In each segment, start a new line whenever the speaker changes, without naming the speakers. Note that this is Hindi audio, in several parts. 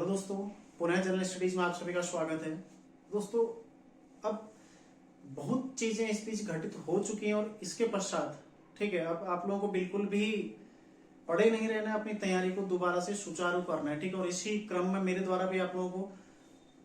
हेलो दोस्तों, पुनः जनरल स्टडीज में आप सभी का स्वागत है। दोस्तों, अब बहुत चीजें इस बीच घटित हो चुकी हैं और इसके पश्चात ठीक है, अब आप लोगों को बिल्कुल भी पड़े नहीं रहना है, अपनी तैयारी को दोबारा से सुचारू करना है। ठीक है, और इसी क्रम में मेरे द्वारा भी आप लोगों को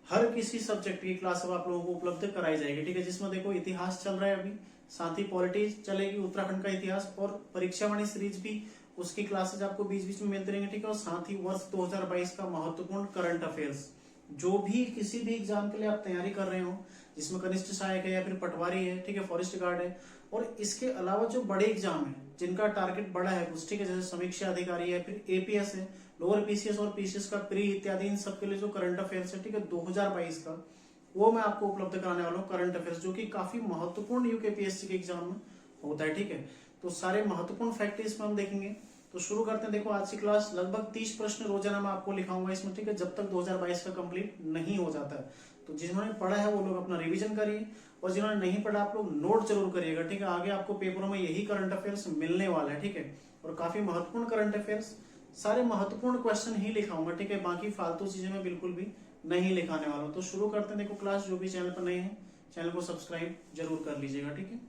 हर किसी सब्जेक्ट की क्लास अब आप लोगों को उपलब्ध कराई जाएगी। ठीक है, जिसमें देखो इतिहास चल रहा है अभी, साथ ही पॉलिटिक्स चलेगी, उत्तराखंड का इतिहास, और परीक्षावाणी सीरीज भी उसकी क्लासेज आपको बीच बीच में मिलते रहेंगे। ठीक है, और साथ ही वर्ष 2022 का महत्वपूर्ण करंट अफेयर्स, जो भी किसी भी एग्जाम के लिए आप तैयारी कर रहे हो, जिसमें कनिष्ठ सहायक है या फिर पटवारी है, ठीक है, फॉरेस्ट गार्ड है, और इसके अलावा जो बड़े एग्जाम है जिनका टारगेट बड़ा है कुछ, ठीक है, जैसे समीक्षा अधिकारी है, फिर एपीएस है, लोअर पीसीएस और पीसीएस का प्री इत्यादि, इन सबके लिए जो करंट अफेयर्स है, ठीक है, 2022 का, वो मैं आपको उपलब्ध कराने वाला हूँ। करंट अफेयर्स जो कि काफी महत्वपूर्ण यूकेपीएससी के एग्जाम में होता है। ठीक है, तो सारे महत्वपूर्ण फैक्ट इसमें हम देखेंगे। तो शुरू करते हैं। देखो, आज की क्लास लगभग 30 प्रश्न रोजाना मैं आपको लिखाऊंगा इसमें, ठीक है, जब तक 2022 का कंप्लीट नहीं हो जाता है। तो जिन्होंने पढ़ा है वो लोग अपना रिवीजन करिए, और जिन्होंने नहीं पढ़ा आप लोग नोट जरूर करिएगा। ठीक है, आगे आपको पेपरों में यही करंट अफेयर्स मिलने वाला है। ठीक है, और काफी महत्वपूर्ण करंट अफेयर्स, सारे महत्वपूर्ण क्वेश्चन ही लिखाऊंगा। ठीक है, बाकी फालतू चीजें मैं बिल्कुल भी नहीं लिखाने वाला हूं। तो शुरू करते हैं। देखो, क्लास जो भी चैनल पर नए हैं, चैनल को सब्सक्राइब जरूर कर लीजिएगा। ठीक है,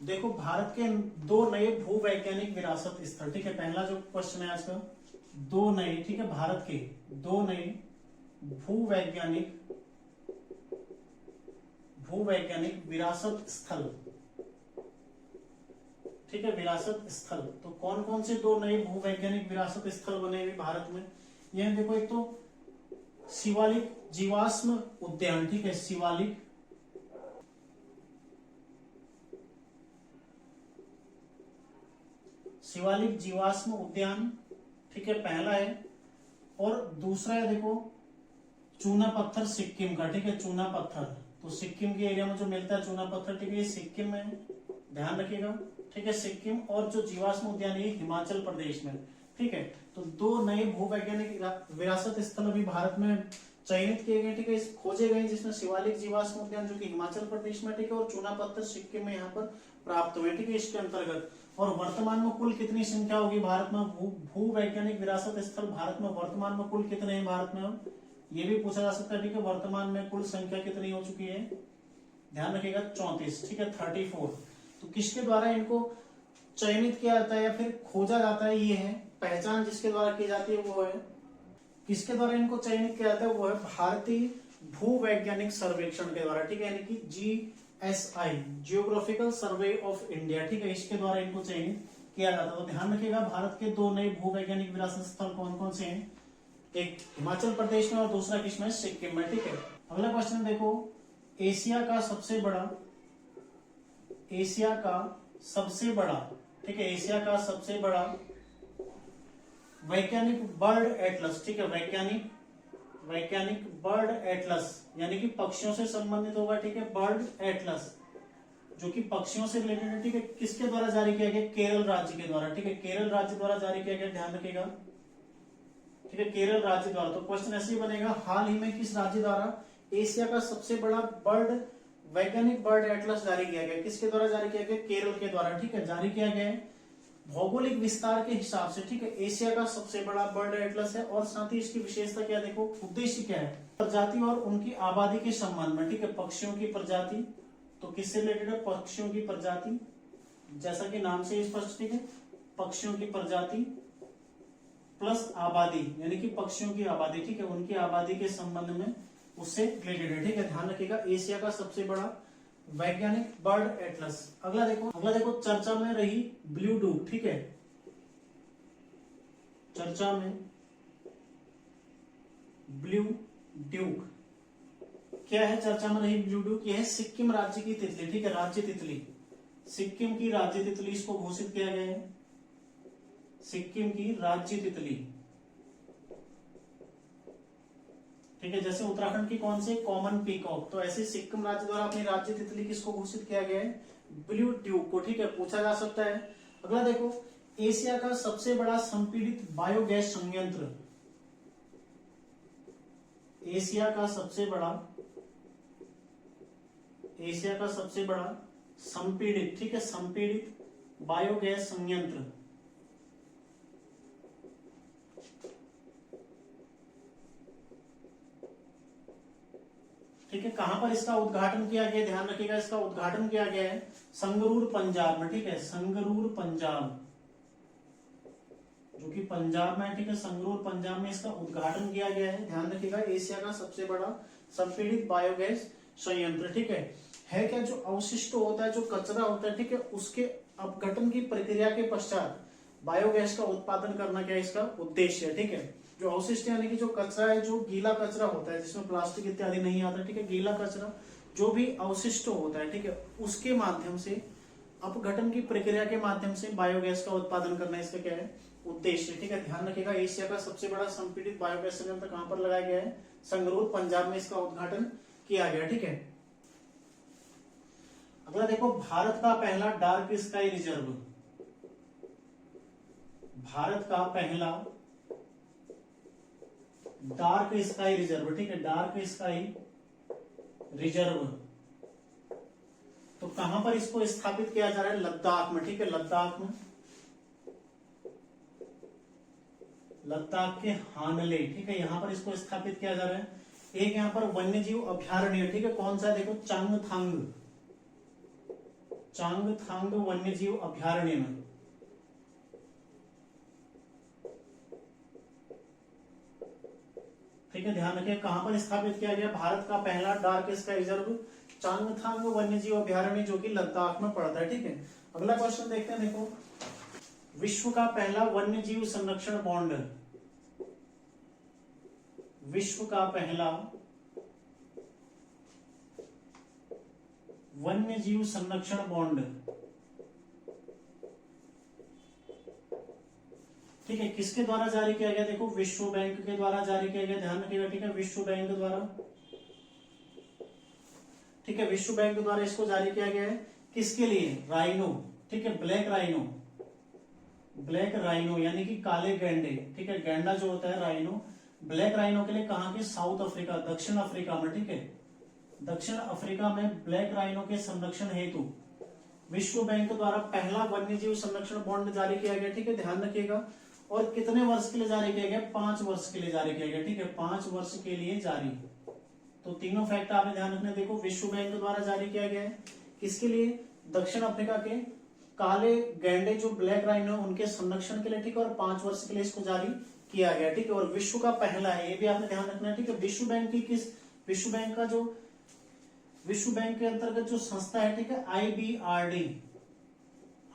देखो, भारत के दो नए भूवैज्ञानिक विरासत स्थल। ठीक है, पहला जो क्वेश्चन है आज का, दो नए, ठीक है, भारत के दो नए भूवैज्ञानिक विरासत स्थल। ठीक है, विरासत स्थल, तो कौन कौन से दो नए भूवैज्ञानिक विरासत स्थल बने हुए भारत में? यह देखो, एक तो शिवालिक जीवाश्म उद्यान। ठीक है, शिवालिक जीवाश्म उद्यान, ठीक है, पहला है। और दूसरा है, देखो, चूना पत्थर सिक्किम का। ठीक है, चूना पत्थर, तो सिक्किम के एरिया में जो मिलता है चूना पत्थर, ठीक है, ये सिक्किम में, ध्यान रखिएगा। ठीक है, सिक्किम, और जो जीवाश्म उद्यान है हिमाचल प्रदेश में। ठीक है, तो दो नए भूवैज्ञानिक विरासत स्थल अभी भारत में चयनित किए गए, ठीक है, खोजे गए, जिसमें शिवालिक जीवाश्म उद्यान जो कि हिमाचल प्रदेश में, ठीक है, और चूना पत्थर सिक्किम में यहाँ पर प्राप्त हुए। ठीक है, इसके अंतर्गत, और वर्तमान में कुल कितनी संख्या होगी भारत में भूवैज्ञानिक विरासत स्थल? भारत में वर्तमान में कुल कितने हैं भारत में, ये भी पूछा जा सकता है। ठीक है, वर्तमान में कुल संख्या कितनी हो चुकी है? ध्यान रखिएगा, 34। ठीक है, 34। तो किसके द्वारा इनको चयनित किया जाता है या फिर खोजा जाता है? ये है पहचान जिसके द्वारा की जाती है, वो है, किसके द्वारा इनको चयनित किया जाता है? वो है भारतीय भूवैज्ञानिक सर्वेक्षण के द्वारा। ठीक है, यानी कि GSI, geographical survey of India. ठीक है, इसके द्वारा इनको चयनित किया जाता है। तो ध्यान रखिएगा, भारत के दो नए भूवैज्ञानिक विरासत स्थल कौन कौन से हैं? एक हिमाचल प्रदेश में और दूसरा किसमें? सिक्किम में। ठीक है, अगला क्वेश्चन देखो, एशिया का सबसे बड़ा, ठीक है, एशिया का सबसे बड़ा वैज्ञानिक बर्ड एटलस। ठीक है, वैज्ञानिक बर्ड एटलस, यानी कि पक्षियों से संबंधित होगा। ठीक है, बर्ड एटलस जो कि पक्षियों से रिलेटेड है। ठीक है, किसके द्वारा जारी किया गया? केरल राज्य के द्वारा। ठीक है, केरल राज्य द्वारा जारी किया गया, ध्यान रखिएगा। ठीक है, केरल राज्य द्वारा। तो क्वेश्चन ऐसे ही बनेगा, हाल ही में किस राज्य द्वारा एशिया का सबसे बड़ा वैज्ञानिक बर्ड एटलस जारी किया गया? किसके द्वारा जारी किया गया? केरल के द्वारा। ठीक है, जारी किया गया है भौगोलिक विस्तार के हिसाब से। ठीक है, एशिया का सबसे बड़ा बर्ड एटलस है, और साथ ही इसकी विशेषता क्या, देखो, उद्देश्य क्या है? प्रजाति और उनकी आबादी के संबंध में। ठीक है, पक्षियों की प्रजाति, तो किससे रिलेटेड है? पक्षियों की प्रजाति, जैसा कि नाम से स्पष्ट। ठीक है, पक्षियों की प्रजाति प्लस आबादी, यानी कि पक्षियों की आबादी। ठीक है, उनकी आबादी के संबंध में उससे रिलेटेड है। ठीक है, ध्यान रखिएगा, एशिया का सबसे बड़ा वैज्ञानिक बर्ड एटलस। अगला देखो, चर्चा में रही ब्लू ड्यूक। ठीक है, चर्चा में ब्लू ड्यूक क्या है? चर्चा में रही ब्लू ड्यूक, यह है सिक्किम राज्य की तितली। ठीक है, राज्य तितली, सिक्किम की राज्य तितली इसको घोषित किया गया है, सिक्किम की राज्य तितली। ठीक है, जैसे उत्तराखंड की कौन से? कॉमन पीकॉक, तो ऐसे सिक्किम राज्य द्वारा अपनी राज्य तितली किसको घोषित किया गया है? ब्लू ड्यूक को। ठीक है, पूछा जा सकता है। अगला देखो, एशिया का सबसे बड़ा संपीड़ित बायोगैस संयंत्र, एशिया का सबसे बड़ा संपीड़ित, ठीक है, संपीड़ित बायोगैस संयंत्र ठीक है। कहां पर इसका उद्घाटन किया गया, ध्यान रखिएगा, इसका उद्घाटन किया गया है संगरूर पंजाब में, ठीक है, संगरूर पंजाब, जो कि पंजाब में है, ठीक है, संगरूर पंजाब में इसका उद्घाटन किया गया है। ध्यान रखिएगा, एशिया का सबसे बड़ा संपीड़ित बायोगैस संयंत्र, ठीक है क्या, जो अवशिष्ट होता है, जो कचरा होता है, ठीक है, उसके अपघटन की प्रक्रिया के पश्चात बायोगैस का उत्पादन करना क्या इसका उद्देश्य है, ठीक है। जो अवशिष्ट यानी कि जो कचरा है, जो गीला कचरा होता है जिसमें प्लास्टिक इत्यादि नहीं आता, ठीक है, गीला कचरा जो भी अवशिष्ट होता है, ठीक है, उसके माध्यम से अपघटन की प्रक्रिया के माध्यम से बायोगैस का उत्पादन करना इसका क्या है उद्देश्य, ठीक है। ध्यान रखिएगा, एशिया का सबसे बड़ा संपीड़ित बायोगैस संयंत्र कहां पर लगाया गया है, संगरूर पंजाब में इसका उद्घाटन किया गया, ठीक है। अगला देखो, भारत का पहला डार्क स्काई रिजर्व, भारत का पहला डार्क स्काई रिजर्व, ठीक है, डार्क स्काई रिजर्व, तो कहां पर इसको स्थापित किया जा रहा है, लद्दाख में, ठीक है, लद्दाख में, लद्दाख के हानले, ठीक है, यहां पर इसको स्थापित किया जा रहा है। एक यहां पर वन्य जीव अभ्यारण्य, ठीक है, कौन सा, देखो चांगथांग, चांगथांग वन्य जीव अभ्यारण्य में, ठीक है, ध्यान रखिए कहां पर स्थापित किया गया, भारत का पहला डार्क स्काई रिजर्व चांगथांग वन्य जीव अभ्यारण्य जो कि लद्दाख में पड़ता है, ठीक है। अगला क्वेश्चन देखते हैं, देखो, विश्व का पहला वन्य जीव संरक्षण बॉन्ड, विश्व का पहला वन्य जीव संरक्षण बॉन्ड, ठीक है, किसके द्वारा जारी किया गया, देखो विश्व बैंक के द्वारा जारी किया गया, ध्यान रखिएगा, ठीक है, विश्व बैंक द्वारा, ठीक है, विश्व बैंक द्वारा इसको जारी किया गया है। किसके लिए, राइनो, ठीक है, ब्लैक राइनो, ब्लैक राइनो यानी कि काले गैंडे, ठीक है, गैंडा जो होता है राइनो, ब्लैक राइनो के लिए कहां के, साउथ अफ्रीका, दक्षिण अफ्रीका में, ठीक है, दक्षिण अफ्रीका में ब्लैक राइनो के संरक्षण हेतु विश्व बैंक द्वारा पहला वन्य जीव संरक्षण बॉन्ड जारी किया गया, ठीक है, ध्यान रखिएगा। और कितने वर्ष के लिए जारी किया गया, 5 वर्ष के लिए जारी किया गया, ठीक है, 5 वर्ष के लिए जारी। तो तीनों फैक्ट आपने ध्यान रखना, देखो विश्व बैंक द्वारा जारी किया गया है, किसके लिए, दक्षिण अफ्रीका के काले गैंडे जो ब्लैक राइनो उनके संरक्षण के लिए, ठीक है, और 5 वर्ष के लिए इसको जारी किया गया, ठीक है, और विश्व का पहला है, ये भी आपने ध्यान रखना है, ठीक है। विश्व बैंक की किस, विश्व बैंक का जो, विश्व बैंक के अंतर्गत जो संस्था है, ठीक है,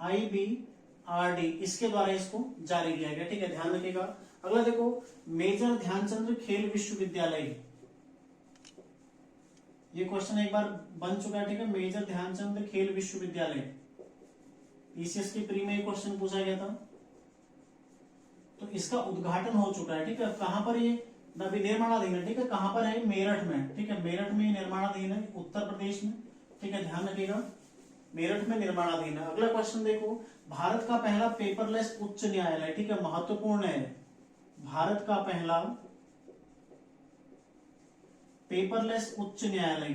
IBRD, इसके द्वारा इसको जारी किया गया, ठीक है, ध्यान रखिएगा। अगला देखो, मेजर ध्यानचंद खेल विश्वविद्यालय, ये क्वेश्चन एक बार बन चुका है, ठीक है, मेजर ध्यानचंद खेल विश्वविद्यालय, पीसीएस की प्री में क्वेश्चन पूछा गया था, तो इसका उद्घाटन हो चुका है, ठीक है। कहां पर ये निर्माणाधीन है, ठीक है, कहां पर है, मेरठ में, ठीक है, मेरठ में निर्माणाधीन है, उत्तर प्रदेश में, ठीक है, ध्यान रखिएगा, मेरठ में निर्माणाधीन है। अगला क्वेश्चन देखो, भारत का पहला पेपरलेस उच्च न्यायालय, ठीक है, महत्वपूर्ण है, भारत का पहला पेपरलेस उच्च न्यायालय,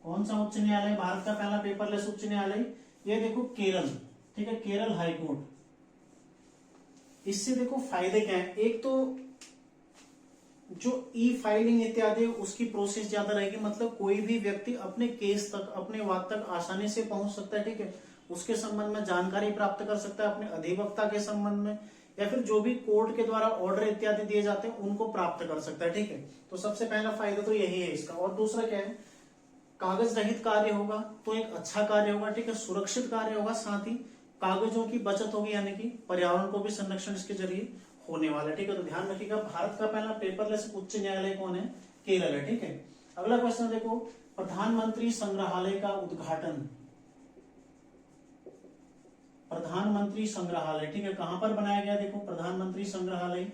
कौन सा उच्च न्यायालय, भारत का पहला पेपरलेस उच्च न्यायालय, ये देखो केरल, ठीक है, केरल हाईकोर्ट। इससे देखो फायदे क्या है, एक तो जो ई फाइलिंग इत्यादि उसकी प्रोसेस ज्यादा रहेगी, मतलब कोई भी व्यक्ति अपने केस तक, अपने वाद तक आसानी से पहुंच सकता है, ठीक है, उसके संबंध में जानकारी प्राप्त कर सकता है, अपने अधिवक्ता के संबंध में, या फिर जो भी कोर्ट के द्वारा ऑर्डर इत्यादि दिए जाते हैं उनको प्राप्त कर सकता है, ठीक है। तो सबसे पहला फायदा तो यही है इसका। और दूसरा क्या है, कागज रहित कार्य होगा तो एक अच्छा कार्य होगा, ठीक है, सुरक्षित कार्य होगा, साथ ही कागजों की बचत होगी, यानी कि पर्यावरण को भी संरक्षण इसके जरिए होने वाला है, ठीक है। तो ध्यान रखिएगा, भारत का पहला पेपरलेस उच्च न्यायालय कौन है, केरल है, ठीक है। अगला क्वेश्चन देखो, प्रधानमंत्री संग्रहालय का उद्घाटन, प्रधानमंत्री संग्रहालय, ठीक है, कहां पर बनाया गया, देखो प्रधानमंत्री संग्रहालय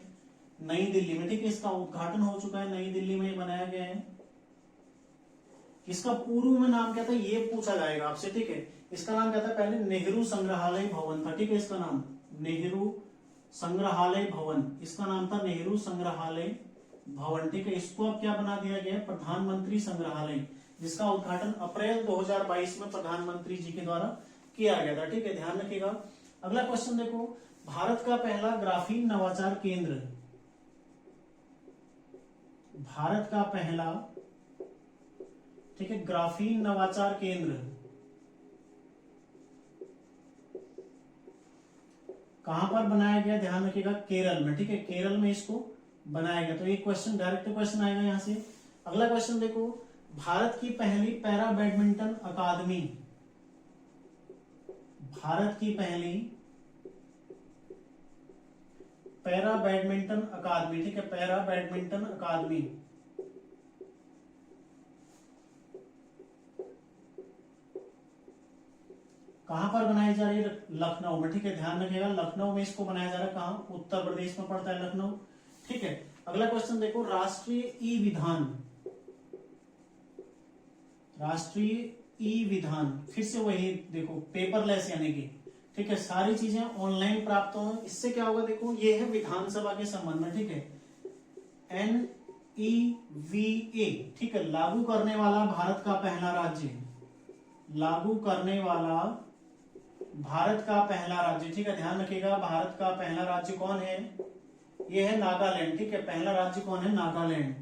नई दिल्ली में, ठीक है, इसका उद्घाटन हो चुका है, नई दिल्ली में बनाया गया है। इसका पूर्व में नाम क्या था, ये पूछा जाएगा आपसे, ठीक है। इसका नाम क्या था, पहले नेहरू संग्रहालय भवन था, ठीक है, इसका नाम नेहरू संग्रहालय भवन, इसका नाम था नेहरू संग्रहालय भवन, ठीक है। इसको अब क्या बना दिया गया है, प्रधानमंत्री संग्रहालय, जिसका उद्घाटन अप्रैल 2022 में प्रधानमंत्री जी के द्वारा किया गया था, ठीक है, ध्यान रखिएगा। अगला क्वेश्चन देखो, भारत का पहला ग्राफीन नवाचार केंद्र, भारत का पहला, ठीक है, ग्राफीन नवाचार केंद्र कहां पर बनाया गया, ध्यान रखिएगा केरल में, ठीक है, केरल में इसको बनाया गया। तो ये क्वेश्चन डायरेक्ट क्वेश्चन आएगा यहां से। अगला क्वेश्चन देखो, भारत की पहली पैरा बैडमिंटन अकादमी, भारत की पहली पैरा बैडमिंटन अकादमी, ठीक है, पैरा बैडमिंटन अकादमी कहां पर बनाई जा रही है, लखनऊ में, ठीक है, ध्यान रखिएगा लखनऊ में इसको बनाया जा रहा है। कहां, उत्तर प्रदेश में पड़ता है लखनऊ, ठीक है। अगला क्वेश्चन देखो, राष्ट्रीय ई विधान, राष्ट्रीय ई विधान, फिर से वही देखो पेपरलेस यानी कि, ठीक है, सारी चीजें ऑनलाइन प्राप्त हो। इससे क्या होगा, देखो ये है विधानसभा के संबंध में, ठीक है, NEVA, ठीक है, लागू करने वाला भारत का पहला राज्य, लागू करने वाला भारत का पहला राज्य, ठीक है, ध्यान रखिएगा भारत का पहला राज्य कौन है, ये है नागालैंड, ठीक है, पहला राज्य कौन है, नागालैंड,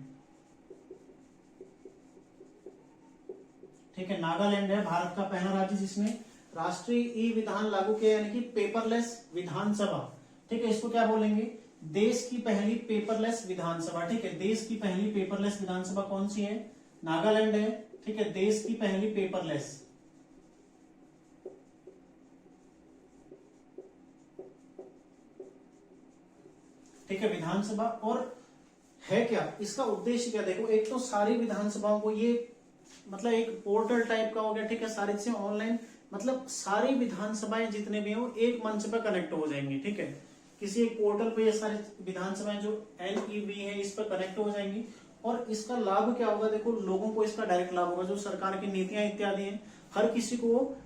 ठीक है, नागालैंड है भारत का पहला राज्य जिसने राष्ट्रीय ई विधान लागू किया, यानी कि पेपरलेस विधानसभा, ठीक है, इसको क्या बोलेंगे, देश की पहली पेपरलेस विधानसभा, ठीक है, देश की पहली पेपरलेस विधानसभा कौन सी है, नागालैंड है, ठीक है, देश की पहली पेपरलेस, ठीक है, विधानसभा। और है क्या इसका उद्देश्य, क्या देखो, एक तो सारी विधानसभाओं को ये मतलब एक पोर्टल टाइप का हो गया, ठीक है, सारी चीजें ऑनलाइन, मतलब सारी विधानसभाएं जितने भी हो एक मंच पर कनेक्ट हो जाएंगी, ठीक है, किसी एक पोर्टल पे ये सारी विधानसभाएं जो NEV है इस पर कनेक्ट हो जाएंगी। और इसका लाभ क्या होगा, देखो लोगों को इसका डायरेक्ट लाभ होगा, जो सरकार की नीतियां इत्यादि हैं हर किसी को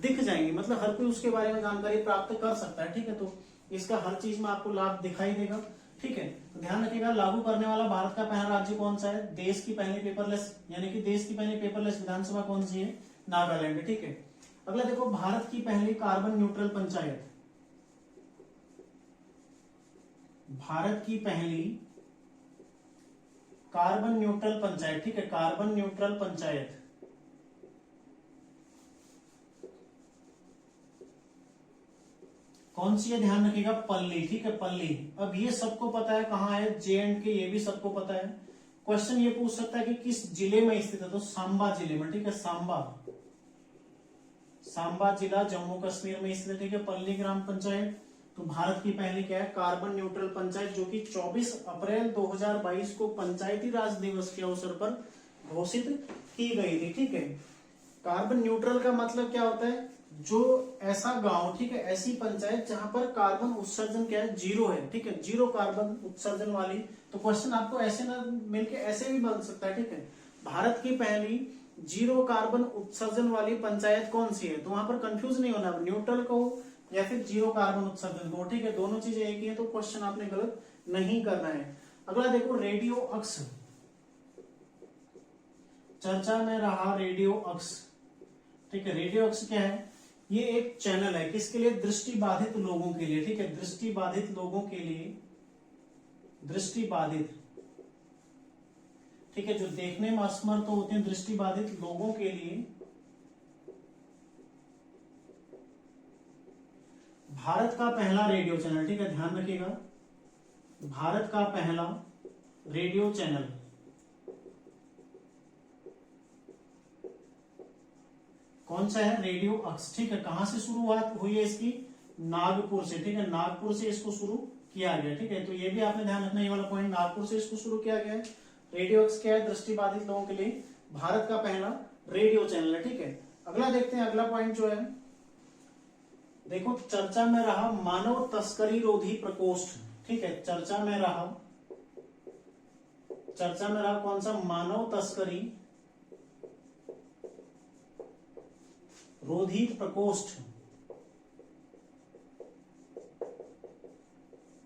दिख जाएंगी, मतलब हर कोई उसके बारे में जानकारी प्राप्त कर सकता है, ठीक है, तो इसका हर चीज में आपको लाभ दिखाई देगा, ठीक है। तो ध्यान रखिएगा लागू करने वाला भारत का पहला राज्य कौन सा है, देश की पहली पेपरलेस, यानी कि देश की पहली पेपरलेस विधानसभा कौन सी है, नागालैंड, ठीक है। अगला देखो, भारत की पहली कार्बन न्यूट्रल पंचायत, भारत की पहली कार्बन न्यूट्रल पंचायत, ठीक है, कार्बन न्यूट्रल पंचायत कौन सी है, ध्यान रखिएगा पल्ली, ठीक है, पल्ली। अब ये सबको पता है कहां है, J&K, ये भी सबको पता है। क्वेश्चन ये पूछ सकता है कि किस जिले में स्थित है, तो सांबा जिले में, ठीक है, सांबा, सांबा जिला जम्मू कश्मीर में स्थित है, ठीक है, पल्ली ग्राम पंचायत। तो भारत की पहली क्या है, कार्बन न्यूट्रल पंचायत, जो कि 24 अप्रैल 2022 को पंचायती राज दिवस के अवसर पर घोषित की गई थी, ठीक है। कार्बन न्यूट्रल का मतलब क्या होता है, जो ऐसा गांव, ठीक है, ऐसी पंचायत जहां पर कार्बन उत्सर्जन क्या है, जीरो है, ठीक है, जीरो कार्बन उत्सर्जन वाली। तो क्वेश्चन आपको ऐसे ना मिलके ऐसे भी बन सकता है, ठीक है, भारत की पहली जीरो कार्बन उत्सर्जन वाली पंचायत कौन सी है, तो वहां पर कंफ्यूज नहीं होना, न्यूट्रल को या फिर जीरो कार्बन उत्सर्जन को, ठीक है, दोनों चीजें एक ही है, तो क्वेश्चन आपने गलत नहीं करना है। अगला देखो, रेडियो अक्स, चर्चा में रहा रेडियो अक्स, ठीक है, रेडियो अक्स क्या है, ये एक चैनल है किसके लिए, दृष्टि बाधित लोगों के लिए, ठीक है, दृष्टि बाधित लोगों के लिए, दृष्टि बाधित, ठीक है, जो देखने में असमर्थ होते हैं, दृष्टि बाधित लोगों के लिए भारत का पहला रेडियो चैनल, ठीक है, ध्यान रखिएगा भारत का पहला रेडियो चैनल कौन सा है, रेडियो अक्स, ठीक है। कहां से शुरुआत हुई है इसकी, नागपुर से, ठीक है, नागपुर से इसको शुरू किया गया, ठीक है, तो ये भी आपने ध्यान रखना, ये वाला पॉइंट, नागपुर से इसको शुरू किया गया है। रेडियो अक्स क्या है, दृष्टिबाधित लोगों के लिए भारत का पहला रेडियो चैनल है, ठीक है। अगला देखते हैं, अगला पॉइंट जो है, देखो, चर्चा में रहा मानव तस्करी रोधी प्रकोष्ठ, ठीक है, चर्चा में रहा कौन सा, मानव तस्करी रोधी प्रकोष्ठ।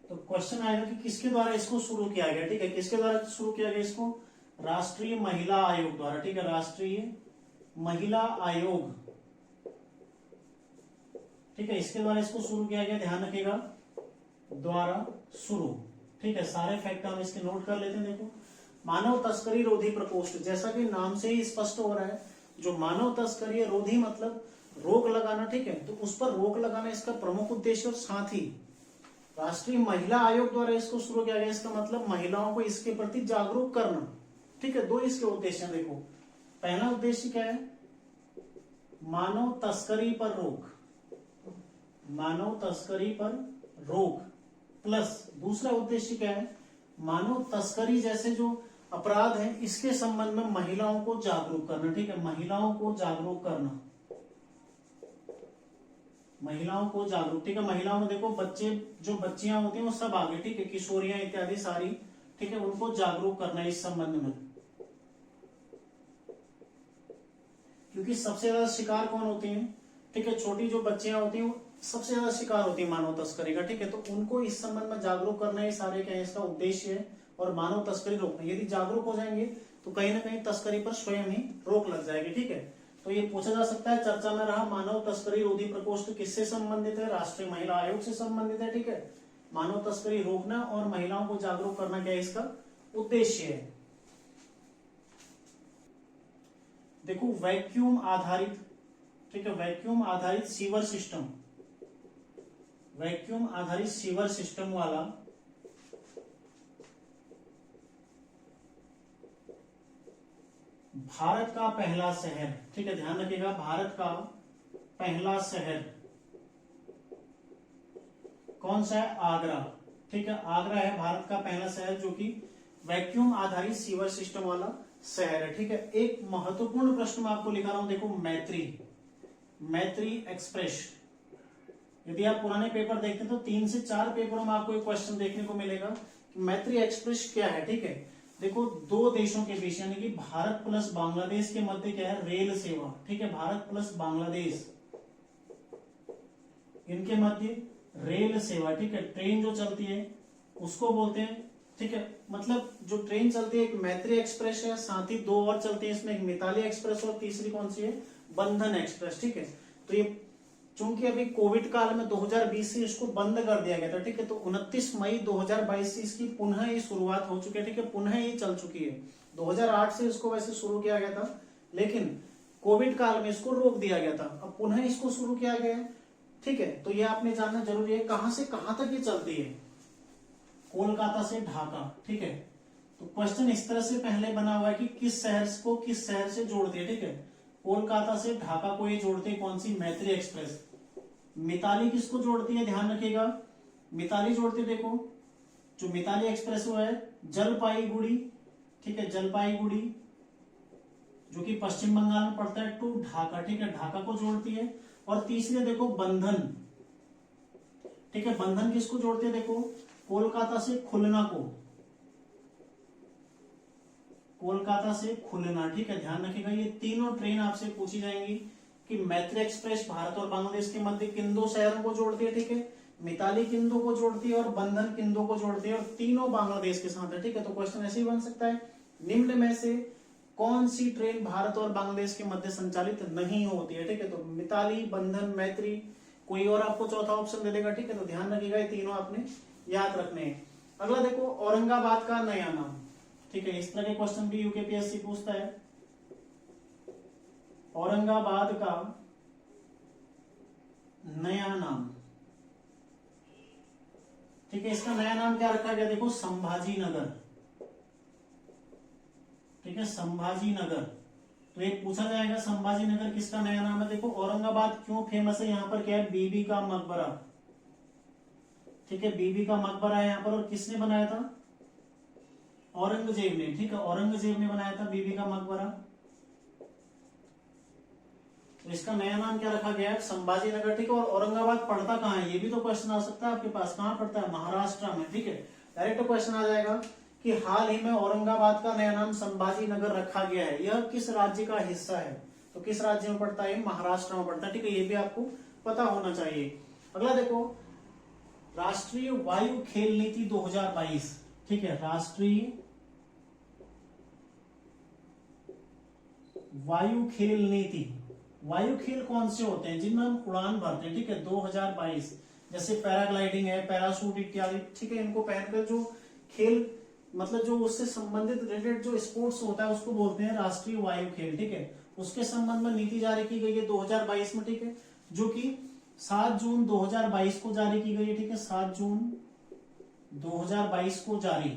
तो क्वेश्चन आएगा कि किसके द्वारा इसको शुरू किया गया, ठीक है, किसके द्वारा शुरू किया गया इसको, राष्ट्रीय महिला आयोग द्वारा, ठीक है, राष्ट्रीय महिला आयोग, ठीक है, इसके द्वारा इसको शुरू किया गया, ध्यान रखिएगा, द्वारा शुरू। ठीक है, सारे फैक्ट हम इसके नोट कर लेते हैं। देखो, मानव तस्करी रोधी प्रकोष्ठ, जैसा कि नाम से ही स्पष्ट हो रहा है, जो मानव तस्करी है, रोधी मतलब रोक लगाना, ठीक है, तो उस पर रोक लगाना इसका प्रमुख उद्देश्य, और साथ ही राष्ट्रीय महिला आयोग द्वारा इसको शुरू किया गया। इसका मतलब महिलाओं को इसके प्रति जागरूक करना। ठीक है, दो इसके उद्देश्य हैं। देखो, पहला उद्देश्य क्या है, मानव तस्करी पर रोक, मानव तस्करी पर रोक, प्लस दूसरा उद्देश्य क्या है, मानव तस्करी जैसे जो अपराध है इसके संबंध में महिलाओं को जागरूक करना। ठीक है, महिलाओं को जागरूक करना, महिलाओं को जागरूक। ठीक है, महिलाओं में देखो, बच्चे जो बच्चियां होती हैं वो सब आगे, ठीक है, किशोरियां इत्यादि सारी, ठीक है, उनको जागरूक करना है इस संबंध में, क्योंकि सबसे ज्यादा शिकार कौन होती हैं, ठीक है, छोटी जो बच्चियां होती हैं वो सबसे ज्यादा शिकार होती है मानव तस्करी का। ठीक है, तो उनको इस संबंध में जागरूक करना है, सारे क्या है इसका उद्देश्य है, और मानव तस्करी रोकना। यदि जागरूक हो जाएंगे तो कहीं ना कहीं तस्करी पर स्वयं ही रोक लग जाएगी। ठीक है, तो ये पूछा जा सकता है, चर्चा में रहा, मानव तस्करी रोधी प्रकोष्ठ किससे संबंधित है, राष्ट्रीय महिला आयोग से संबंधित है। ठीक है, मानव तस्करी रोकना और महिलाओं को जागरूक करना क्या है इसका उद्देश्य है। देखो, वैक्यूम आधारित, ठीक है, वैक्यूम आधारित सीवर सिस्टम, वैक्यूम आधारित सीवर सिस्टम वाला भारत का पहला शहर, ठीक है, ध्यान रखिएगा, भारत का पहला शहर कौन सा है, आगरा। ठीक है, आगरा है भारत का पहला शहर जो कि वैक्यूम आधारित सीवर सिस्टम वाला शहर है। ठीक है, एक महत्वपूर्ण प्रश्न मैं आपको लिखा रहा हूं, देखो, मैत्री, मैत्री एक्सप्रेस। यदि आप पुराने पेपर देखते हैं तो 3 से 4 पेपरों में आपको एक क्वेश्चन देखने को मिलेगा कि मैत्री एक्सप्रेस क्या है। ठीक है, देखो, दो देशों के बीच यानी कि भारत प्लस बांग्लादेश के मध्य क्या है, रेल सेवा। ठीक है, भारत प्लस बांग्लादेश, इनके मध्य रेल सेवा, ठीक है, ट्रेन जो चलती है उसको बोलते हैं। ठीक है, मतलब जो ट्रेन चलती है एक मैत्री एक्सप्रेस है, साथ ही 2 और चलती है इसमें, एक मिताली एक्सप्रेस और तीसरी कौन सी है, बंधन एक्सप्रेस। ठीक है, तो ये चूंकि अभी कोविड काल में 2020 से इसको बंद कर दिया गया था। ठीक है, तो 29 मई 2022 से इसकी पुनः ही शुरुआत हो चुकी है। ठीक है, पुनः ही चल चुकी है। 2008 से इसको वैसे शुरू किया गया था, लेकिन कोविड काल में इसको रोक दिया गया था, अब पुनः इसको शुरू किया गया है। ठीक है, तो ये आपने जानना जरूरी है, कहां से कहां तक ये चलती है, कोलकाता से ढाका। ठीक है, तो क्वेश्चन इस तरह से पहले बना हुआ है कि किस शहर को किस शहर से जोड़ती है। ठीक है, कोलकाता से ढाका को ये जोड़ती है, कौन सी, मैत्री एक्सप्रेस। मिताली किसको जोड़ती है, ध्यान रखिएगा, मिताली जोड़ती है, देखो, जो मिताली एक्सप्रेस वो है जलपाईगुड़ी। ठीक है, जलपाईगुड़ी जो कि पश्चिम बंगाल में पड़ता है, टू ढाका। ठीक है, ढाका को जोड़ती है। और तीसरी देखो, बंधन। ठीक है, बंधन किसको जोड़ती है, देखो, कोलकाता से खुलना को, कोलकाता से खुलना। ठीक है, ध्यान रखिएगा, ये तीनों ट्रेन आपसे पूछी जाएंगी कि मैत्री एक्सप्रेस भारत और बांग्लादेश के मध्य किन 2 शहरों को जोड़ती है। ठीक है, मिताली किन 2 को जोड़ती है और बंधन किन 2 को जोड़ती है, और तीनों बांग्लादेश के साथ है। ठीक है, तो क्वेश्चन ऐसे ही बन सकता है, निम्न में से कौन सी ट्रेन भारत और बांग्लादेश के मध्य संचालित नहीं होती है। ठीक है, तो मिताली, बंधन, मैत्री, कोई और आपको चौथा ऑप्शन दे देगा। ठीक है, तो ध्यान रखिएगा, ये तीनों आपने याद रखने हैं। अगला देखो, औरंगाबाद का नया नाम। ठीक है, इस तरह के क्वेश्चन भी यूकेपीएससी पूछता है, औरंगाबाद का नया नाम। ठीक है, इसका नया नाम क्या रखा गया, देखो, संभाजी नगर। ठीक है, संभाजी नगर। तो एक पूछा जाएगा, संभाजी नगर किसका नया नाम है। देखो, औरंगाबाद क्यों फेमस है, यहाँ पर क्या है, बीबी का मकबरा। ठीक है, बीबी का मकबरा है यहाँ पर, और किसने बनाया था, औरंगजेब ने। ठीक है, औरंगजेब ने बनाया था बीबी का मकबरा। तो इसका नया नाम क्या रखा गया है, संभाजी नगर। ठीक है, और औरंगाबाद पड़ता कहाँ है, ये भी तो क्वेश्चन आ सकता है आपके पास, कहाँ पड़ता है, महाराष्ट्र में। ठीक है, डायरेक्ट क्वेश्चन आ जाएगा कि हाल ही में औरंगाबाद का नया नाम संभाजी नगर रखा गया है, यह किस राज्य का हिस्सा है, तो किस राज्य में पड़ता है, महाराष्ट्र में पड़ता है। ठीक है, ये भी आपको पता होना चाहिए। अगला देखो, राष्ट्रीय वायु खेल नीति 2022। ठीक है, राष्ट्रीय वायु खेल नीति वायु खेल कौन से होते हैं जिनमें हम उड़ान भरते हैं, ठीक है, 2022, जैसे पैराग्लाइडिंग है, पैराशूट इत्यादि, ठीक है, इनको पहनकर जो खेल मतलब जो उससे संबंधित रिलेटेड जो स्पोर्ट्स होता है उसको बोलते हैं राष्ट्रीय वायु खेल, ठीक है। उसके संबंध में नीति जारी की गई है 2022 में, ठीक है, जो कि 7 जून 2022 को जारी की गई है, ठीक है, 7 जून 2022 को जारी।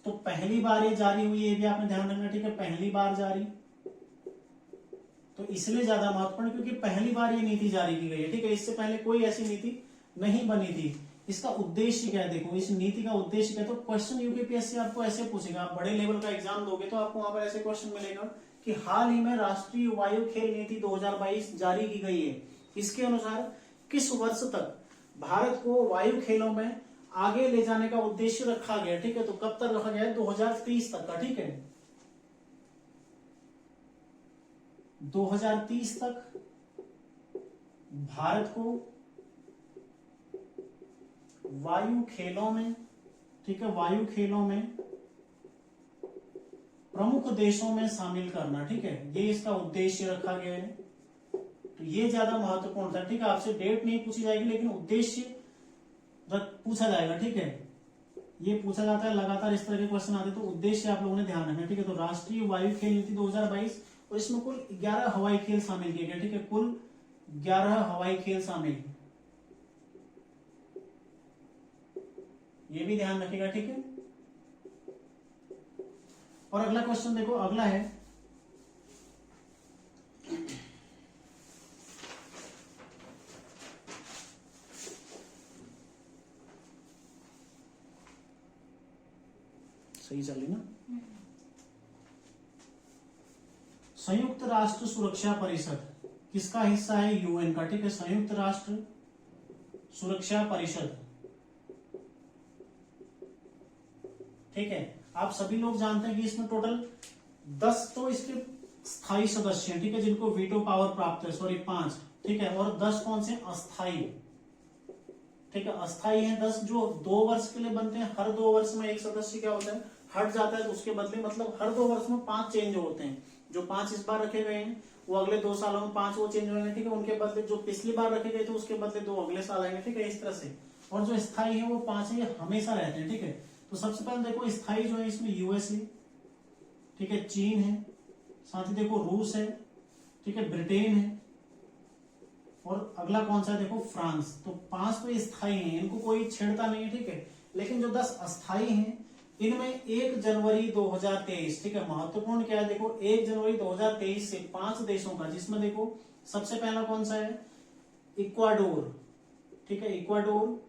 तो पहली बार ये जारी हुई है, ये भी आपने ध्यान रखना, ठीक है, पहली बार जारी, तो इसलिए ज्यादा महत्वपूर्ण क्योंकि पहली बार ये नीति जारी की गई है, ठीक है, इससे पहले कोई ऐसी नीति नहीं बनी थी। इसका उद्देश्य क्या है, देखो इस नीति का उद्देश्य क्या है, तो क्वेश्चन यूपीपीएससी आपको ऐसे पूछेगा, आप बड़े लेवल का एग्जाम दोगे तो आपको वहां पर ऐसे क्वेश्चन मिलेगा कि हाल ही में राष्ट्रीय वायु खेल नीति 2022 जारी की गई है, इसके अनुसार किस वर्ष तक भारत को वायु खेलों में आगे ले जाने का उद्देश्य रखा गया, ठीक है, तो कब तक रखा गया है, 2030 तक का, ठीक है, 2030 तक भारत को वायु खेलों में, ठीक है, वायु खेलों में प्रमुख देशों में शामिल करना, ठीक है, ये इसका उद्देश्य रखा गया है। तो ये ज्यादा महत्वपूर्ण था, ठीक है, आपसे डेट नहीं पूछी जाएगी लेकिन उद्देश्य पूछा जाएगा, ठीक है, ये पूछा जाता है लगातार, इस तरह के क्वेश्चन आते हैं, तो उद्देश्य आप लोगों ने ध्यान रखना, ठीक है। तो राष्ट्रीय वायु खेल नीति 2022 और इसमें कुल 11 हवाई खेल शामिल किए गए, ठीक है, कुल 11 हवाई खेल शामिल, ये भी ध्यान रखिएगा, ठीक है। और अगला क्वेश्चन देखो, अगला है सही चल रही ना, संयुक्त राष्ट्र सुरक्षा परिषद किसका हिस्सा है, यूएन का, ठीक है, संयुक्त राष्ट्र सुरक्षा परिषद, ठीक है। आप सभी लोग जानते हैं कि इसमें टोटल 10 तो इसके स्थायी सदस्य हैं, ठीक है, जिनको वीटो पावर प्राप्त है, सॉरी 5, ठीक है, और 10 कौन से अस्थाई, ठीक है, अस्थाई हैं 10 जो 2 वर्ष के लिए बनते हैं, हर 2 वर्ष में एक सदस्य क्या होता है हट जाता है, तो उसके बदले मतलब हर 2 वर्ष में 5 चेंज होते हैं, जो 5 इस बार रखे गए हैं वो अगले 2 सालों में 5 वो चेंज होंगे, ठीक है, उनके बदले जो पिछली बार रखे गए थे उसके बदले 2 अगले साल आएंगे, ठीक है, इस तरह से। और जो स्थायी है वो 5 है, ये हमेशा रहते हैं, ठीक है। तो सबसे पहले देखो स्थायी जो है इसमें यूएसए, ठीक है, चीन है, साथ ही देखो रूस है, ठीक है, ब्रिटेन है, और अगला कौन सा है देखो फ्रांस। तो 5 तो स्थायी हैं, इनको कोई छेड़ता नहीं है, ठीक है, लेकिन जो 10 अस्थायी हैं इनमें 1 जनवरी 2023, ठीक है, महत्वपूर्ण क्या है देखो 1 जनवरी 2023 से 5 देशों का, जिसमें देखो सबसे पहला कौन सा है, इक्वाडोर, ठीक है, इक्वाडोर,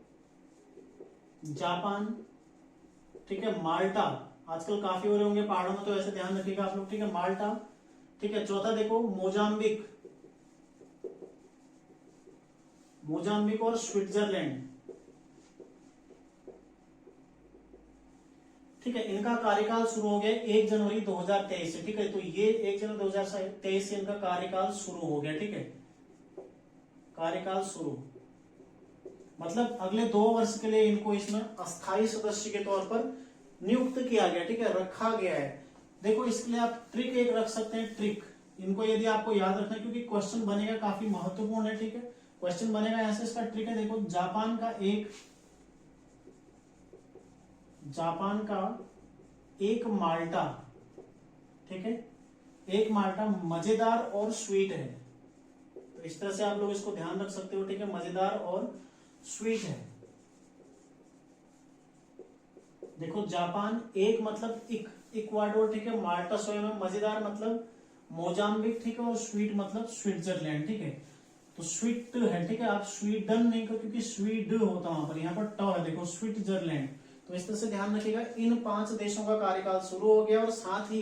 जापान, ठीक है, माल्टा, आजकल काफी हो रहे होंगे पहाड़ों में तो ऐसे ध्यान रखिएगा आप लोग, ठीक है, माल्टा, ठीक है, चौथा देखो मोजाम्बिक, मोजाम्बिक और स्विट्जरलैंड, ठीक है, इनका कार्यकाल शुरू हो गया 1 जनवरी 2023 से, ठीक है, तो ये 1 जनवरी 2023 से इनका कार्यकाल शुरू हो गया, ठीक है, कार्यकाल शुरू, मतलब अगले 2 वर्ष के लिए इनको इसमें अस्थायी सदस्य के तौर पर नियुक्त किया गया, ठीक है, रखा गया है। देखो इसके लिए आप ट्रिक एक रख सकते हैं, ट्रिक, इनको यदि आपको याद रखना है क्योंकि क्वेश्चन बनेगा काफी महत्वपूर्ण है, ठीक है, क्वेश्चन बनेगा यहां से, इसका ट्रिक है देखो जापान का एक माल्टा, ठीक है, एक माल्टा मजेदार और स्वीट है, तो इस तरह से आप लोग इसको ध्यान रख सकते हो, ठीक है, मजेदार और स्वीट है। देखो जापान एक मतलब इक्वाडोर, ठीक है, माल्टा स्वयं में, मजेदार मतलब मोजाम्बिक, ठीक है, और स्वीट मतलब स्विट्जरलैंड, ठीक है, तो स्वीट है, ठीक है, आप स्वीडन नहीं करो क्योंकि स्वीड होता वहां पर, यहाँ पर ट है, देखो स्विट्जरलैंड। तो इस तरह से ध्यान रखिएगा, इन 5 देशों का कार्यकाल शुरू हो गया और साथ ही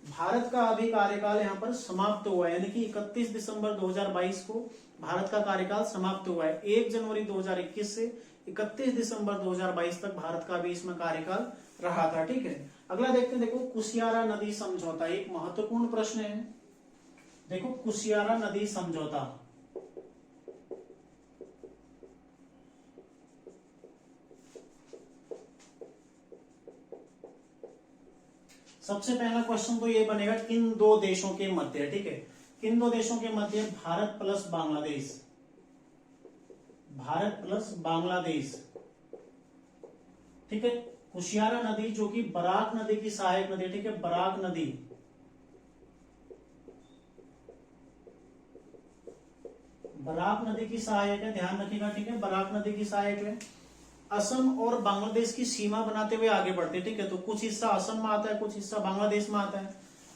भारत का अभी कार्यकाल यहाँ पर समाप्त हुआ है, यानी कि 31 दिसंबर 2022 को भारत का कार्यकाल समाप्त हुआ है। 1 जनवरी 2021 से 31 दिसंबर 2022 तक भारत का भी इसमें कार्यकाल रहा था, ठीक है। अगला देखते हैं, देखो कुशियारा नदी समझौता, एक महत्वपूर्ण प्रश्न है, देखो कुशियारा नदी समझौता, सबसे पहला क्वेश्चन तो ये बनेगा किन 2 देशों के मध्य, ठीक है, किन दो देशों के मध्य? भारत प्लस बांग्लादेश, भारत प्लस बांग्लादेश, ठीक है। कुशियारा नदी जो कि बराक नदी की सहायक नदी, ठीक है, बराक नदी, बराक नदी की सहायक है, ध्यान रखिएगा, ठीक है, बराक नदी की सहायक है। असम और बांग्लादेश की सीमा बनाते हुए आगे बढ़ते हैं, ठीक है। तो कुछ हिस्सा असम में आता है, कुछ हिस्सा बांग्लादेश में आता है,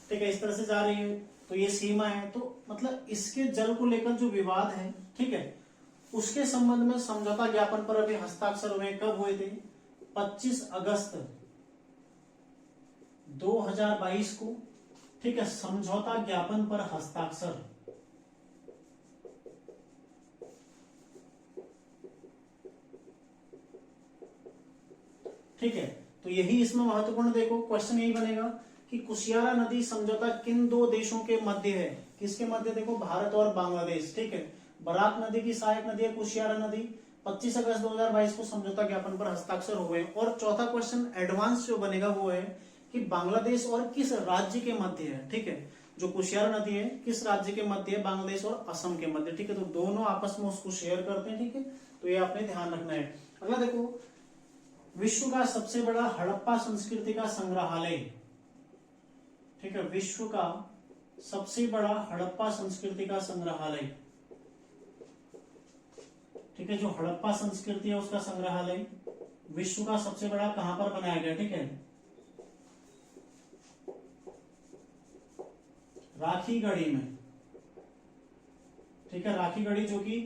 ठीक है, इस तरह से जा रही है। तो ये सीमा है, तो मतलब इसके जल को लेकर जो विवाद है, ठीक है, उसके संबंध में समझौता ज्ञापन पर अभी हस्ताक्षर हुए। कब हुए थे? 25 अगस्त 2022 को, ठीक है, समझौता ज्ञापन पर हस्ताक्षर। ठीक है, तो यही इसमें महत्वपूर्ण देखो क्वेश्चन यही बनेगा कि कुशियारा नदी समझौता किन दो देशों के मध्य है? किसके मध्य? देखो भारत और बांग्लादेश, ठीक है। बराक नदी की सहायक नदी है कुशियारा नदी। 25 अगस्त 2022 को समझौता ज्ञापन पर हस्ताक्षर हुए। और चौथा क्वेश्चन एडवांस जो बनेगा वो है कि बांग्लादेश और किस राज्य के मध्य है? ठीक है, जो कुशियारा नदी है किस राज्य के मध्य है? बांग्लादेश और असम के मध्य, ठीक है। तो दोनों आपस में उसको शेयर करते हैं, ठीक है, तो ये आपने ध्यान रखना है। अगला देखो, विश्व का सबसे बड़ा हड़प्पा संस्कृति का संग्रहालय, ठीक है, विश्व का सबसे बड़ा हड़प्पा संस्कृति का संग्रहालय, ठीक है, जो हड़प्पा संस्कृति है उसका संग्रहालय विश्व का सबसे बड़ा कहां पर बनाया गया? ठीक है, राखीगढ़ी में, ठीक है, राखीगढ़ी जो कि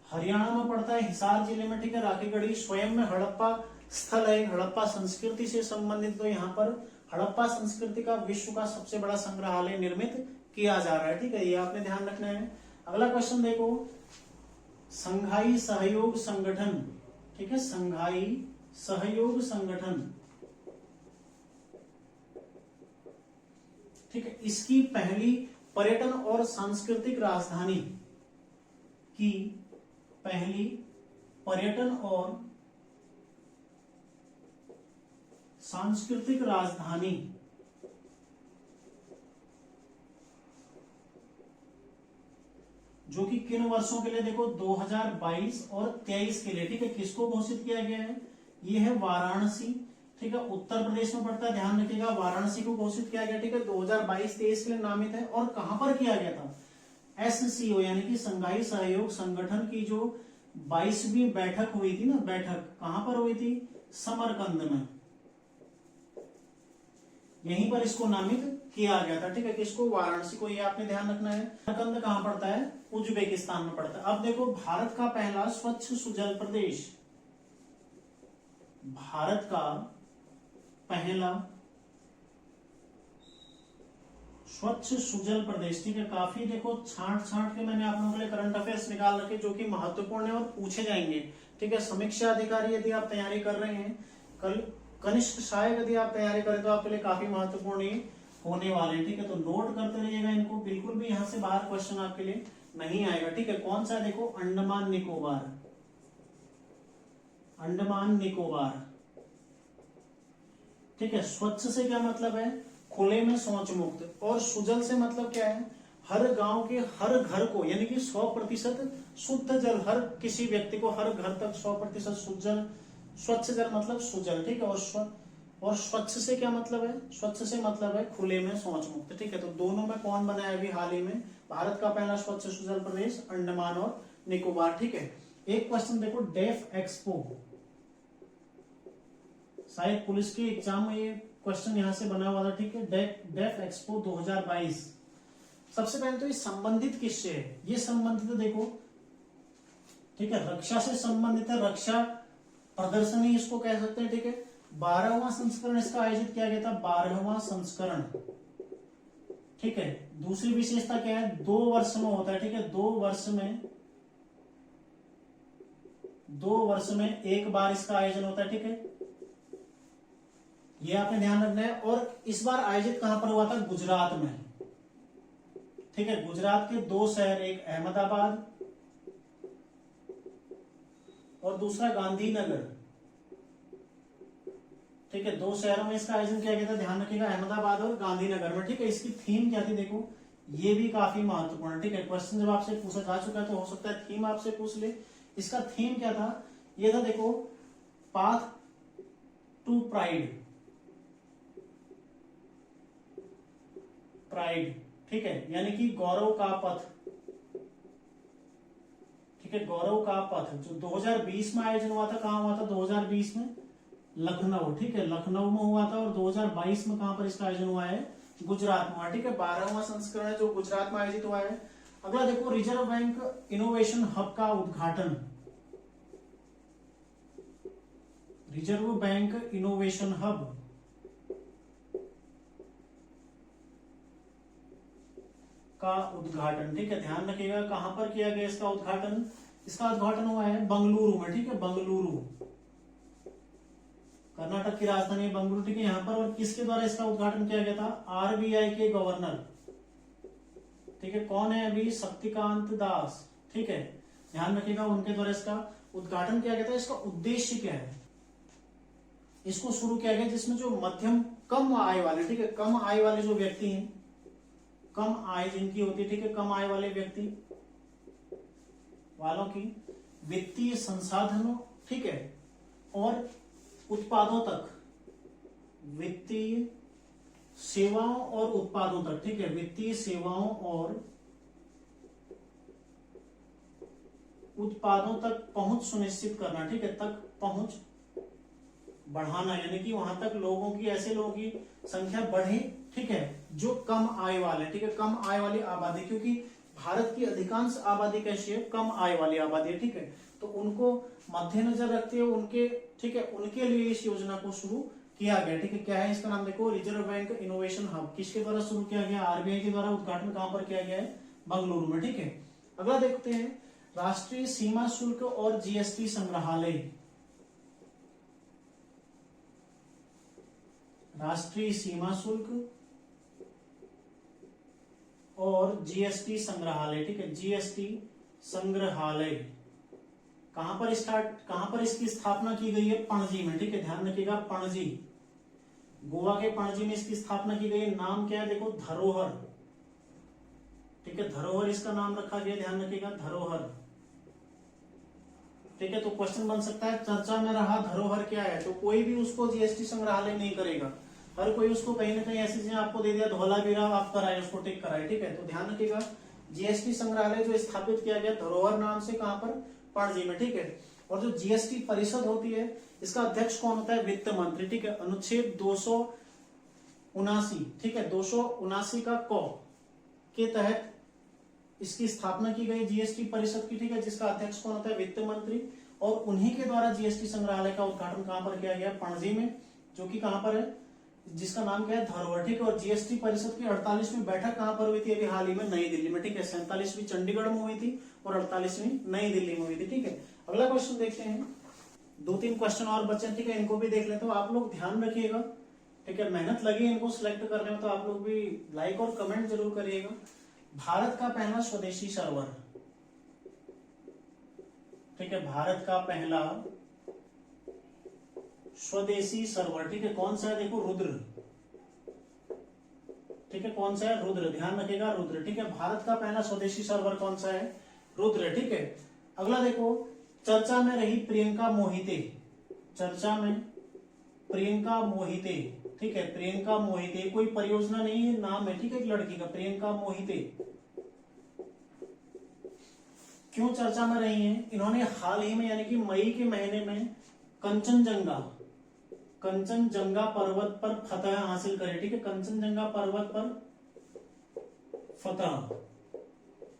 हरियाणा में पड़ता है, हिसार जिले में, ठीक है। राखीगढ़ी स्वयं में हड़प्पा स्थल है, हड़प्पा संस्कृति से संबंधित। तो यहाँ पर हड़प्पा संस्कृति का विश्व का सबसे बड़ा संग्रहालय निर्मित किया जा रहा है, ठीक है, ये आपने ध्यान रखना है। अगला क्वेश्चन देखो, संघाई सहयोग संगठन, ठीक है, संघाई सहयोग संगठन, ठीक है, इसकी पहली पर्यटन और सांस्कृतिक राजधानी की पहली पर्यटन और सांस्कृतिक राजधानी जो कि किन वर्षों के लिए? देखो 2022 और 23 के लिए, ठीक है, किसको घोषित किया गया है? ये है वाराणसी, ठीक है, उत्तर प्रदेश में पड़ता है, ध्यान रखिएगा, वाराणसी को घोषित किया गया, ठीक है, 2022-23 के लिए नामित है। और कहां पर किया गया था? SCO यानी कि संघाई सहयोग संगठन की जो 22वीं बैठक हुई थी ना, बैठक कहां पर हुई थी? समरकंद में, यहीं पर इसको नामित किया गया था, ठीक है, किसको? वाराणसी को, ये आपने ध्यान रखना है। समरकंद कहां पड़ता है? उज्बेकिस्तान में पड़ता है। अब देखो, भारत का पहला स्वच्छ सुजल प्रदेश, भारत का पहला स्वच्छ सुजल प्रदेश, ठीक है, काफी देखो छांट छांट के मैंने आप लोगों के लिए करंट अफेयर्स निकाल रखे जो कि महत्वपूर्ण है और पूछे जाएंगे, ठीक है। समीक्षा अधिकारी यदि आप तैयारी कर रहे हैं, कल कनिष्ठ सहायक यदि आप तैयारी करें तो आपके लिए काफी महत्वपूर्ण ये होने वाले हैं, ठीक है। तो नोट करते रहिएगा इनको, बिल्कुल भी यहां से बाहर क्वेश्चन आपके लिए नहीं आएगा, ठीक है। कौन सा? देखो अंडमान निकोबार, अंडमान निकोबार, ठीक है। स्वच्छ से क्या मतलब है? खुले में शौच मुक्त। और सुजल से मतलब क्या है? हर गांव के हर घर को, यानी कि 100% शुद्ध जल, हर किसी व्यक्ति को हर घर तक 100% शुद्ध जल, स्वच्छ जल मतलब सुजल, ठीक है। और स्वच्छ से क्या मतलब है? स्वच्छ से मतलब है खुले में शौच मुक्त, ठीक है। तो दोनों में कौन बना है अभी हाल ही में? भारत का पहला स्वच्छ सुजल प्रदेश अंडमान और निकोबार, ठीक है। एक क्वेश्चन देखो, डेफ एक्सपो, शायद पुलिस के एग्जाम में ये क्वेश्चन यहां से बना हुआ था, ठीक है। डेफ एक्सपो 2022, सबसे पहले तो ये संबंधित किससे है? ये संबंधित देखो, ठीक है, रक्षा से संबंधित है, रक्षा प्रदर्शनी इसको कह सकते हैं, ठीक है। 12वां संस्करण इसका आयोजित किया गया था, 12वां संस्करण, ठीक है। दूसरी विशेषता क्या है? 2 वर्ष में होता है, ठीक है, 2 वर्ष में एक बार इसका आयोजन होता है, ठीक है, ये आपने ध्यान रखना है। और इस बार आयोजित कहां पर हुआ था? गुजरात में, ठीक है। गुजरात के 2 शहर, एक अहमदाबाद और दूसरा गांधीनगर, ठीक है, 2 शहरों में इसका आयोजन किया गया था, ध्यान रखिएगा, अहमदाबाद और गांधीनगर में, ठीक है। इसकी थीम क्या थी? देखो, ये भी काफी महत्वपूर्ण है। ठीक है, क्वेश्चन जब आपसे पूछा जा चुका है तो हो सकता है थीम आपसे पूछ ले। इसका थीम क्या था, ये था देखो, पाथ टू प्राइड। प्राइड, ठीक है, यानी कि गौरव का पथ। ठीक है, गौरव का पथ जो 2020 में आयोजन हुआ था, कहां हुआ था 2020 में, लखनऊ। ठीक है, लखनऊ में हुआ था। और 2022 में कहां पर इसका आयोजन हुआ है, गुजरात में हुआ। ठीक है, 12वां संस्करण है जो गुजरात में आयोजित हुआ है। अगला देखो, रिजर्व बैंक इनोवेशन हब का उद्घाटन। रिजर्व बैंक इनोवेशन हब का उद्घाटन। ठीक है, ध्यान रखिएगा कहां पर किया गया इसका उद्घाटन। इसका उद्घाटन हुआ है बंगलुरु में। ठीक है, बंगलुरु, कर्नाटक की राजधानी है बंगलुरु। ठीक है, यहाँ पर। और किसके द्वारा इसका उद्घाटन किया गया था, आरबीआई के गवर्नर। ठीक है, कौन है अभी, शक्तिकांत दास। ठीक है, ध्यान रखिएगा उनके द्वारा इसका उद्घाटन किया गया था। इसका उद्देश्य क्या है, इसको शुरू किया गया जिसमें जो मध्यम कम आय वाले, ठीक है, कम आय वाले जो व्यक्ति हैं, कम आय जिनकी होती है, ठीक है, कम आय वाले व्यक्ति वालों की वित्तीय संसाधनों, ठीक है, और उत्पादों तक, वित्तीय सेवाओं और उत्पादों तक, ठीक है, वित्तीय सेवाओं और उत्पादों तक पहुंच सुनिश्चित करना। ठीक है, तक पहुंच बढ़ाना, यानी कि वहां तक लोगों की, ऐसे लोगों की संख्या बढ़े, ठीक है, जो कम आय वाले, ठीक है, कम आय वाली आबादी, क्योंकि भारत की अधिकांश आबादी कैसी है, कम आय वाली आबादी है। ठीक है, तो उनको मद्देनजर रखते हुए उनके, ठीक है, उनके लिए इस योजना को शुरू किया गया। ठीक है, क्या है इसका नाम, देखो, रिजर्व बैंक इनोवेशन हब। किसके द्वारा शुरू किया गया, आरबीआई के द्वारा। उद्घाटन कहां पर किया गया है, बंगलुरु में। ठीक है, अगला देखते हैं, राष्ट्रीय सीमा शुल्क और जीएसटी संग्रहालय। राष्ट्रीय सीमा शुल्क और जीएसटी संग्रहालय। ठीक है, जीएसटी संग्रहालय कहां पर इसकी स्थापना की गई है, पणजी में। ठीक है, ध्यान रखिएगा, पणजी, गोवा के पणजी में इसकी स्थापना की गई है। नाम क्या है, देखो, धरोहर। ठीक है, धरोहर इसका नाम रखा गया, ध्यान रखिएगा, धरोहर। ठीक है, तो क्वेश्चन बन सकता है, चर्चा में रहा धरोहर क्या है, तो कोई भी उसको जीएसटी संग्रहालय नहीं करेगा। हर कोई उसको कहीं ना कहीं ऐसी चीजें आपको दे दिया, धौलावीरा आप कराए, उसको टिक कराए। ठीक है, तो ध्यान रखिएगा, जीएसटी संग्रहालय जो स्थापित किया गया धरोहर नाम से, कहां पर, पणजी में। ठीक है, और जो जीएसटी परिषद होती है, इसका अध्यक्ष कौन होता है, वित्त मंत्री। ठीक है, अनुच्छेद 279, ठीक है, 279 का क के तहत इसकी स्थापना की गई जीएसटी परिषद की। ठीक है, जिसका अध्यक्ष कौन होता है, वित्त मंत्री। और उन्हीं के द्वारा जीएसटी संग्रहालय का उद्घाटन कहां पर किया गया, पणजी में, जो कि कहां पर है, जिसका नाम क्या है, धरोहर। ठीक है, और जीएसटी परिषद की 48वीं बैठक कहां पर हुई थी, अभी हाल ही में, नई दिल्ली में। ठीक है, 47वीं चंडीगढ़ में हुई थी और 48वीं नई दिल्ली में हुई थी। ठीक है, अगला क्वेश्चन देखते हैं, 2-3 क्वेश्चन और बचे। ठीक है, इनको भी देख लेते हो, आप लोग ध्यान रखिएगा। ठीक है, मेहनत लगी इनको सिलेक्ट करने में, तो आप लोग भी लाइक और कमेंट जरूर करिएगा। भारत का पहला स्वदेशी सर्वर। ठीक है, भारत का पहला स्वदेशी सर्वर। ठीक है, कौन सा है, देखो, रुद्र। ठीक है, कौन सा है, रुद्र, ध्यान रखिएगा, रुद्र। ठीक है, भारत का पहला स्वदेशी सर्वर कौन सा है, रुद्र। ठीक है, अगला देखो, चर्चा में रही प्रियंका मोहिते। चर्चा में प्रियंका मोहिते। ठीक है, प्रियंका मोहिते कोई परियोजना नहीं है, नाम है। ठीक है, एक लड़की का, प्रियंका मोहिते। क्यों चर्चा में रही हैं, इन्होंने हाल ही में, यानी कि मई के महीने में, कंचनजंगा पर्वत पर फतह हासिल करी। ठीक है, कंचनजंगा पर्वत पर फतह,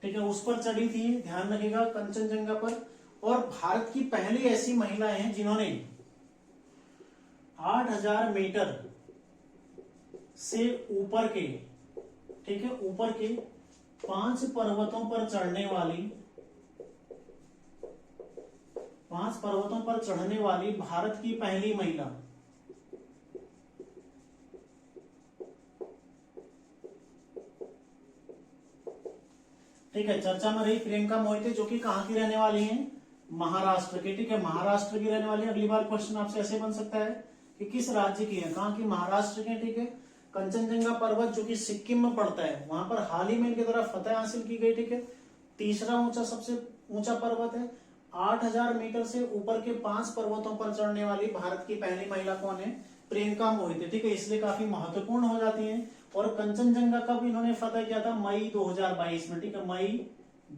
ठीक है, उस पर चढ़ी थी, ध्यान रखिएगा, कंचनजंगा पर। और भारत की पहली ऐसी महिलाएं हैं जिन्होंने 8000 मीटर से ऊपर के, ठीक है, ऊपर के 5 पर्वतों पर चढ़ने वाली भारत की पहली महिला। ठीक है, चर्चा में रही प्रियंका मोहिते, जो कि कहां की रहने वाली हैं, महाराष्ट्र की। ठीक है, महाराष्ट्र की रहने वाली। अगली बार क्वेश्चन आपसे ऐसे बन सकता है कि किस राज्य की है, कहां की, महाराष्ट्र के। ठीक है, कंचनजंगा पर्वत जो कि सिक्किम में पड़ता है, वहां पर हाल ही में इनके द्वारा फतह हासिल की गई, ठीक है। तीसरा ऊंचा, सबसे ऊंचा पर्वत है। 8,000 मीटर से ऊपर के 5 पर्वतों पर चढ़ने वाली भारत की पहली महिला कौन है? प्रियंका मोहिते, ठीक है। इसलिए काफी महत्वपूर्ण हो जाती है। और कंचनजंगा कब इन्होंने फतह किया था? मई 2022 में, ठीक है, मई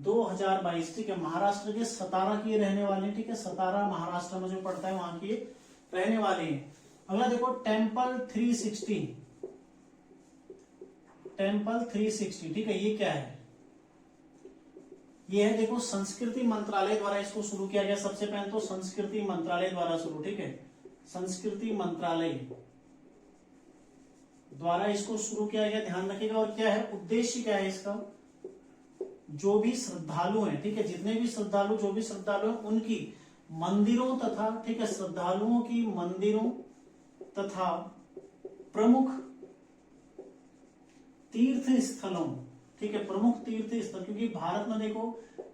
2022, ठीक है। महाराष्ट्र के सतारा की रहने वाले, ठीक है, सतारा महाराष्ट्र में जो पड़ता है वहां की रहने वाले हैं। अगला देखो टेम्पल 360, टेम्पल 360, ठीक है, ये क्या है? ये है देखो संस्कृति मंत्रालय द्वारा इसको शुरू किया गया। सबसे पहले तो संस्कृति मंत्रालय द्वारा शुरू, ठीक है, संस्कृति मंत्रालय द्वारा इसको शुरू किया गया, ध्यान रखिएगा। और क्या है उद्देश्य, क्या है इसका? जो भी श्रद्धालु हैं, ठीक है, जितने भी श्रद्धालु, जो भी श्रद्धालु हैं उनकी मंदिरों तथा, ठीक है, श्रद्धालुओं की मंदिरों तथा प्रमुख तीर्थ स्थलों, ठीक है, प्रमुख तीर्थ स्थल, क्योंकि भारत में देखो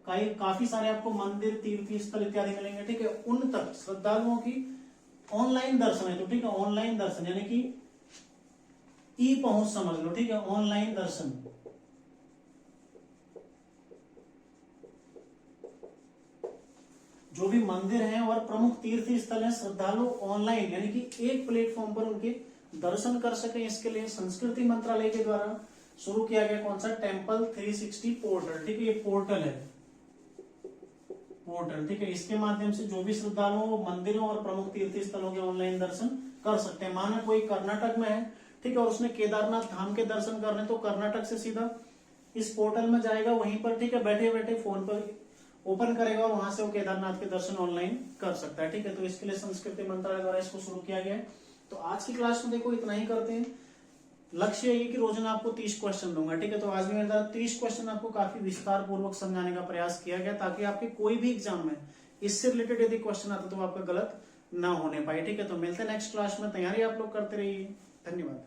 काफी सारे आपको मंदिर, तीर्थ स्थल इत्यादि मिलेंगे, ठीक है, उन तक श्रद्धालुओं की ऑनलाइन दर्शन है, तो ठीक है, ऑनलाइन दर्शन यानी कि ई पहुंच समझ लो, ठीक है, ऑनलाइन दर्शन। जो भी मंदिर हैं और प्रमुख तीर्थ स्थल हैं, श्रद्धालु ऑनलाइन यानी कि एक प्लेटफॉर्म पर उनके दर्शन कर सके, इसके लिए संस्कृति मंत्रालय के द्वारा शुरू किया गया कौन सा? टेम्पल 360 पोर्टल, ठीक है, ये पोर्टल है, पोर्टल, ठीक है। इसके माध्यम से जो भी श्रद्धालु मंदिरों और प्रमुख तीर्थ स्थलों के ऑनलाइन दर्शन कर सकते हैं। माना कोई कर्नाटक में है, ठीक है, और उसने केदारनाथ धाम के दर्शन करने, तो कर्नाटक से सीधा इस पोर्टल में जाएगा, वहीं पर, ठीक है, बैठे बैठे फोन पर ओपन करेगा और वहां से वो केदारनाथ के दर्शन ऑनलाइन कर सकता है, ठीक है। तो इसके लिए संस्कृति मंत्रालय द्वारा इसको शुरू किया गया है। तो आज की क्लास में देखो इतना ही करते हैं। लक्ष्य ये कि रोजाना आपको 30 क्वेश्चन दूंगा, ठीक है। तो आज भी मेरे द्वारा 30 क्वेश्चन आपको काफी विस्तार पूर्वक समझाने का प्रयास किया गया, ताकि आपके कोई भी एग्जाम में इससे रिलेटेड यदि क्वेश्चन आता तो आपका गलत ना होने पाए, ठीक है। तो मिलते हैं नेक्स्ट क्लास में, तैयारी आप लोग करते रहिए। धन्यवाद।